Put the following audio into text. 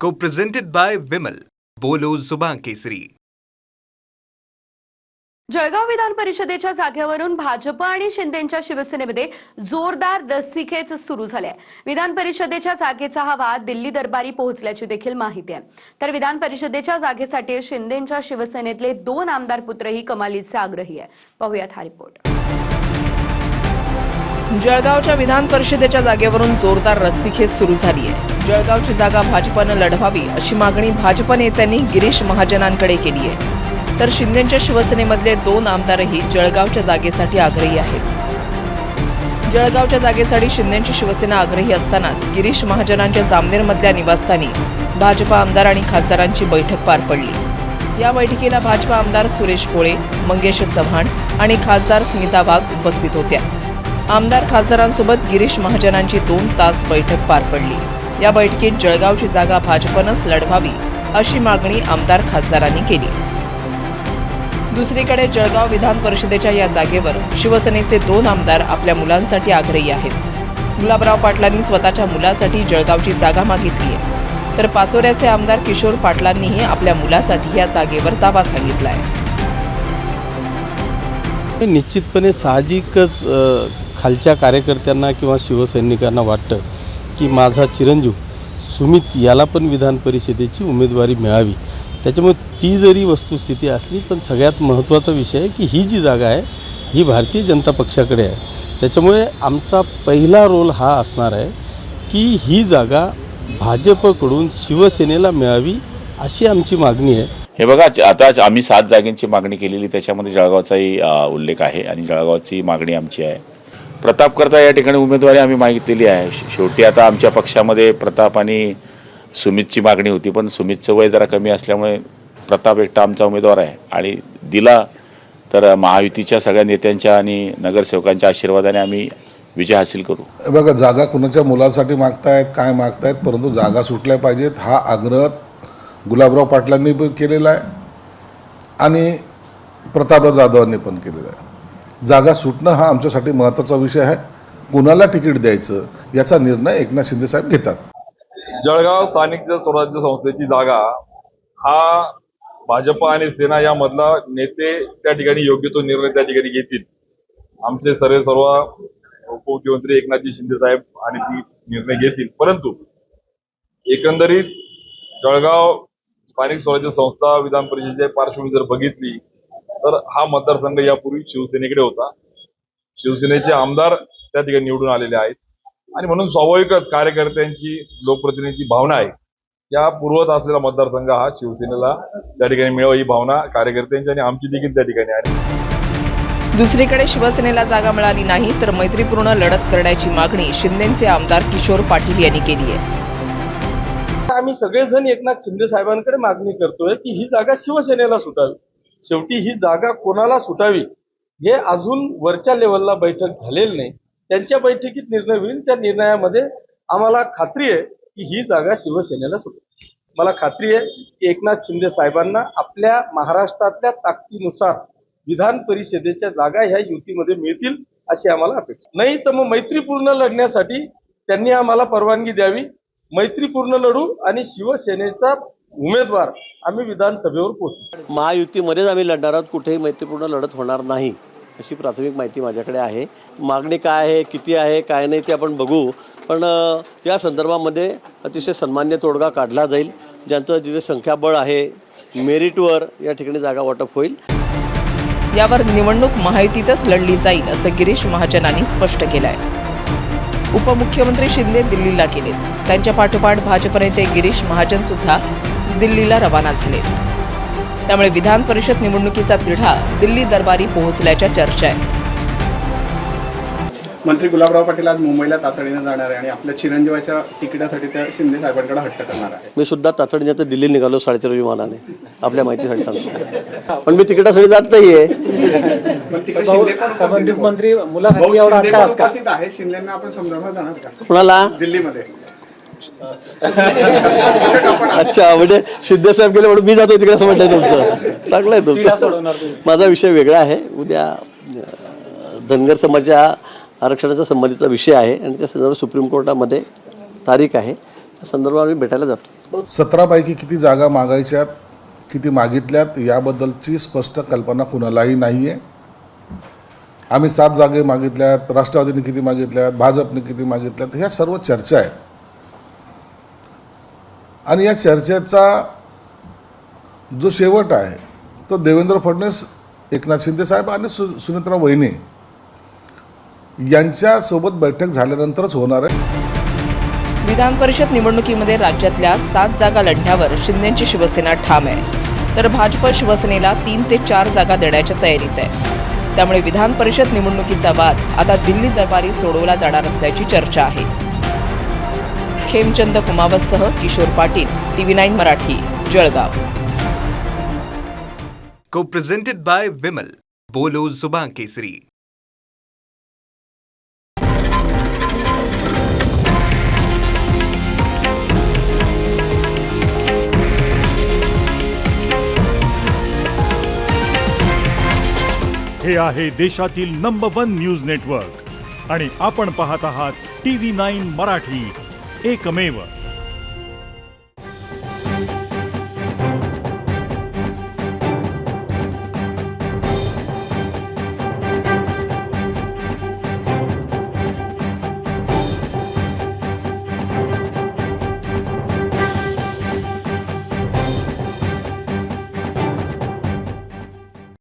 Co-presented by Vimal. बोलो जुबान केसरी. जळगाव विधान परिषदेच्या जागेवरून भाजप आणि शिंदेच्या शिवसेनेमध्ये जोरदार रस्सीखेच सुरू झाली आहे. विधान परिषदेच्या जागेचा हा वाद दिल्ली दरबारी पोहोचल्याची देखील माहिती आहे. तर विधान परिषदेच्या जागेसाठी शिंदेच्या शिवसेनेतले 2 आमदार पुत्रही कमालीचे आग्रही आहे. पाहूयात हा रिपोर्ट. जळगावच्या विधान परिषदेच्या जागेवरून जोरदार रस्सीखेच सुरू झाली आहे. जळगावची जागा भाजपनं लढवावी अशी मागणी भाजप नेत्यांनी गिरीश महाजनांकडे केली आहे. तर शिंदेच्या शिवसेनेमधले 2 आमदारही जळगावच्या जागेसाठी आग्रही आहेत. जळगावच्या जागेसाठी शिंदेची शिवसेना आग्रही असतानाच गिरीश महाजनांच्या जामनेरमधल्या निवासस्थानी भाजप आमदार आणि खासदारांची बैठक पार पडली. या बैठकीला भाजप आमदार सुरेश भोळे, मंगेश चव्हाण आणि खासदार स्मिता वाघ उपस्थित होत्या. आमदार खासदारांसोबत गिरीश महाजनांची 2 तास बैठक पार पडली. या बैठकीत जळगावची जागा भाजपनंच लढवावी अशी मागणी आमदार खासदारांनी केली. दुसरीकडे जळगाव विधान परिषदेच्या या जागेवर शिवसेनेचे 2 आमदार आपल्या मुलांसाठी आग्रही आहेत. गुलाबराव पाटलांनी स्वतःच्या मुलासाठी जळगावची जागा मागितली आहे. तर पाचोऱ्याचे आमदार किशोर पाटलांनीही आपल्या मुलासाठी या जागेवर दावा सांगितला आहे. निश्चितपणे साहजिकच खालच्या कार्यकर्त्यांना किंवा शिवसैनिकांना वाटतं की माझा चिरंजीव सुमित याला पण विधान परिषदेची उमेदवारी मिळावी. त्याच्यामुळे ती जरी वस्तुस्थिती असली पण सगळ्यात महत्त्वाचा विषय आहे की ही जी जागा आहे ही भारतीय जनता पक्षाकडे आहे. त्याच्यामुळे आमचा पहिला रोल हा असणार आहे की ही जागा भाजपकडून शिवसेनेला मिळावी अशी आमची मागणी आहे. हे बघा, आता आम्ही 7 जागांची मागणी केलेली, त्याच्यामध्ये जळगावचाही उल्लेख आहे आणि जळगावची मागणी आमची आहे. प्रताप करता या ठिकाणी उमेदवारी आम्ही मागितलेली आहे. शेवटी आता आमच्या पक्षामध्ये प्रताप आणि सुमितची मागणी होती, पण सुमितचं वय जरा कमी असल्यामुळे प्रताप एकटा आमचा उमेदवार आहे आणि दिला तर महायुतीच्या सगळ्या नेत्यांच्या आणि नगरसेवकांच्या आशीर्वादाने आम्ही विजय हासिल करू. बघा, जागा कुणाच्या मुलासाठी मागतायत, काय मागतायत, परंतु जागा सुटल्या पाहिजेत हा आग्रह गुलाबराव पाटलांनी पण केलेला आहे आणि प्रतापराव जाधवांनी पण केलेला आहे. जागा सुटणं हा आमच्यासाठी महत्त्वाचा विषय आहे. कुणाला तिकीट द्यायचं याचा निर्णय एकनाथ शिंदे साहेब घेतात. जळगाव स्थानिक स्वराज्य संस्थेची जागा हा भाजप आणि सेना यामधला नेते त्या ठिकाणी योग्य तो निर्णय त्या ठिकाणी घेतील. आमचे सर्व उपमुख्यमंत्री एकनाथजी शिंदे साहेब आणि ती निर्णय घेतील. परंतु एकंदरीत जळगाव स्थानिक स्वराज्य संस्था विधान परिषदेची पार्श्वभूमी जर बघितली तर हा मतदारसंघ यापूर्वी शिवसेनेकडे होता. शिवसेनेचे आमदार त्या ठिकाणी निवडून आलेले आहेत आणि म्हणून स्वाभाविकच कार्यकर्त्यांची, लोकप्रतिनिधींची भावना आहे या पूर्वत असलेला मतदारसंघ हा शिवसेनेला त्या ठिकाणी मिळावा ही भावना कार्यकर्त्यांची आणि आमची देखील त्या ठिकाणी आहे. दुसरीकडे शिवसेनेला जागा मिळाली नाही तर मैत्रीपूर्ण लढत करण्याची मागणी शिंदेचे आमदार किशोर पाटील यांनी केली आहे. आम्ही सगळेजण एकनाथ शिंदे साहेबांकडे मागणी करतोय की ही जागा शिवसेनेला सुटावी. शेवटी ही जागा कोणाला सुटावी हे अजून वरच्या लेवलला बैठक झालेली नाही. त्यांच्या बैठकीत निर्णय होईल. त्या निर्णयामध्ये आम्हाला खात्री आहे की ही जागा शिवसेनेला सुटेल. मला खात्री आहे की एकनाथ शिंदे साहेबांना आपल्या महाराष्ट्रातल्या ताकदीनुसार विधान परिषदेच्या जागा ह्या युतीमध्ये मिळतील अशी आम्हाला अपेक्षा. नाही तर मग मैत्रीपूर्ण लढण्यासाठी त्यांनी आम्हाला परवानगी द्यावी. मैत्रीपूर्ण लढू आणि शिवसेनेचा उमेदवार आम्ही विधानसभेवर पोहोचू. महायुतीमध्येच आम्ही लढणार आहोत. कुठेही मैत्रीपूर्ण लढत होणार नाही अशी प्राथमिक माहिती माझ्याकडे आहे. मागणी काय आहे, किती आहे, काय नाही ते आपण बघू. पण या संदर्भामध्ये अतिशय सन्मान्य तोडगा काढला जाईल. ज्यांचं जिथे संख्याबळ आहे मेरिटवर या ठिकाणी जागा वाटप होईल. यावर निवडणूक महायुतीतच लढली जाईल असं गिरीश महाजनांनी स्पष्ट केलं आहे. उपमुख्यमंत्री शिंदे दिल्लीला गेलेत. त्यांच्या पाठोपाठ भाजप नेते गिरीश महाजन सुद्धा दिल्लीला रवाना झाले. त्यामुळे विधान परिषद निवडणुकीचा तिढा दिल्ली दरबारी पोहोचल्याच्या चर्चा आहेत. मंत्री गुलाबराव पाटील आज मुंबईला तातडीने जाणार आहे आणि आपल्या चिरंजीवाच्या तिकिटासाठी त्या शिंदे साहेबांकडे हट्ट करणार आहे. मी सुद्धा तातडीने तर दिल्ली निघालो 4:30 विमानाने. आपल्या माहितीसाठी सांगतो. पण मी तिकिटासाठी जात नाहीये. संबंधित मंत्री मुलासाठी एवढा हट्ट उपस्थित आहे. शिंदेंना आपण समजावणार जाणार का कुणाला दिल्लीमध्ये? अच्छा, म्हणजे शिंदे साहेब गेले म्हणून मी जातो तिकडे असं म्हटलंय तुमचं. चांगलं आहे तुमचं. माझा विषय वेगळा आहे. उद्या धनगर समाजाच्या आरक्षणाच्या संबंधीचा विषय आहे आणि त्या संदर्भात सुप्रीम कोर्टामध्ये तारीख आहे. त्या संदर्भात आम्ही भेटायला जातो. 17 पैकी किती जागा मागायच्यात, किती मागितल्यात याबद्दलची स्पष्ट कल्पना कुणालाही नाही आहे. आम्ही 7 जागे मागितल्यात, राष्ट्रवादीने किती मागितल्यात, भाजपने किती मागितल्यात, ह्या सर्व चर्चा आहेत. आणि या चर्चेचा जो शेवट आहे तो देवेंद्र फडणवीस, एकनाथ शिंदे साहेब आणि सुनेत्रा वहिनी यांच्यासोबत बैठक झाल्यानंतरच होणार आहे. विधान परिषद निवडणुकीमध्ये राज्यातल्या 7 जागा लढण्यावर शिंदेची शिवसेना ठाम आहे, तर भाजप शिवसेनेला 3 ते 4 जागा देण्याच्या तयारीत आहे. त्यामुळे विधान परिषद निवडणुकीचा वाद आता दिल्ली दरबारी सोडवला जाणार असल्याची चर्चा आहे. Khemchand कुमावतसह Kishore Patil, TV9 Marathi, Jalgaon. Co-presented by Vimal. बोलो जुबान केसरी. हे आहे देशातील नंबर 1 न्यूज नेटवर्क आणि आपण पाहत आहात TV9 मराठी, एकमेव.